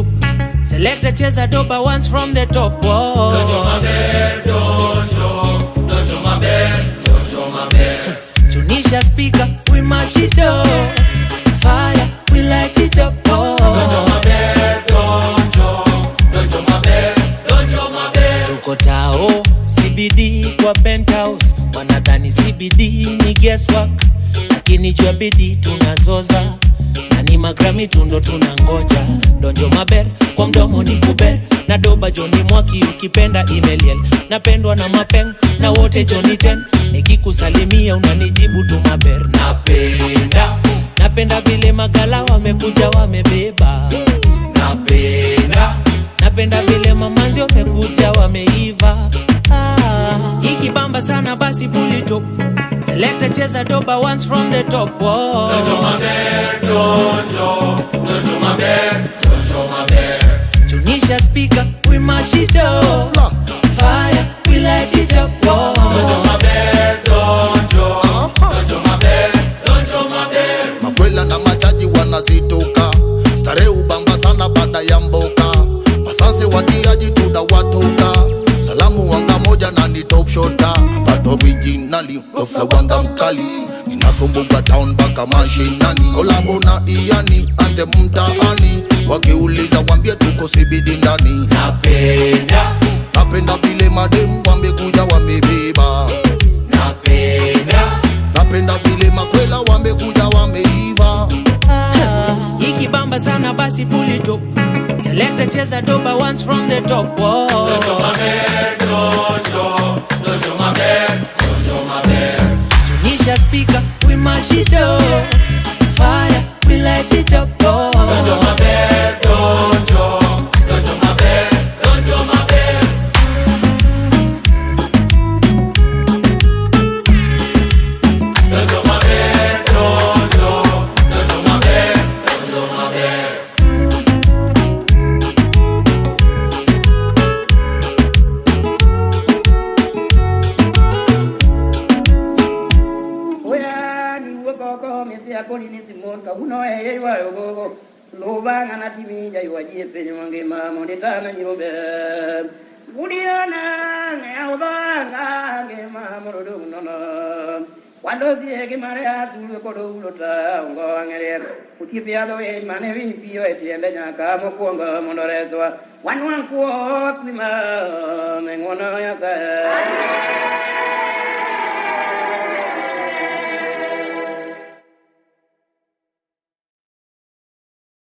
top. Select a cheza doba once from the top. Whoa. Dojo maber, dojo maber, dojo maber. Tunisha speaker, we mash it up. Fire, we light it up. Oh. Dojo maber, dojo maber, dojo maber. Tuko tao, CBD kwa penthouse. Wanadhani CBD ni guesswork, lakini jua bidii tunazoza. Na ni magrami tundo tunangoja. Donjo maber, kwa mdomo ni kuber. Na doba Johnny Mwaki ukipenda email. Napendwa na mapeng, na wote Johnny 10. Nikikusalimia unanijibu tu maber. Napenda vile magala wamekuja wamebeba. Napenda vile mamanzi wamekuja wameiva. Ikibamba sana basi pull it up. Select a cheza doba once from the top. Whoa. Dojo maber, dojo maber, dojo maber. Tunisha speaker, we mash it up. Fire, we light it up. Whoa. Dojo maber, dojo maber, dojo maber. Makwela na machaji wanazituka, stare ubamba sana baada ya mboka. Masanse watiaji tunawatoka, salamu wanga moja na ni top shota. But originally, ofla wanga mkali, ninasumbuka town baka mashinani. Kolabo na Iyani, ande mtaani, wakiuliza wambie tuko CBD ndani. Napenda vile madem wamekuja wamebeba. Napenda vile makwela wamekuja wameiva. Ikibamba sana basi pull it up. Select a cheza doba once from the top. Whoa. Dojo maber, dojo maber, dojo maber. Tunisha speaker, we mash it up. Fire, we light it up. Oh. Dojo maber, dojo maber, dojo maber. Dojo maber, dojo maber, dojo maber. Uno ewa yogo loba ngana timi ja yuaji penyo mange mamo de kana nyobe budiana ne obanga nge mamo do nono quando si è che marea tu ko do lota ngo angere uti piado e mane vi pio e tiende nya ka mo ko ngo monore so wan ko prima me ngona ya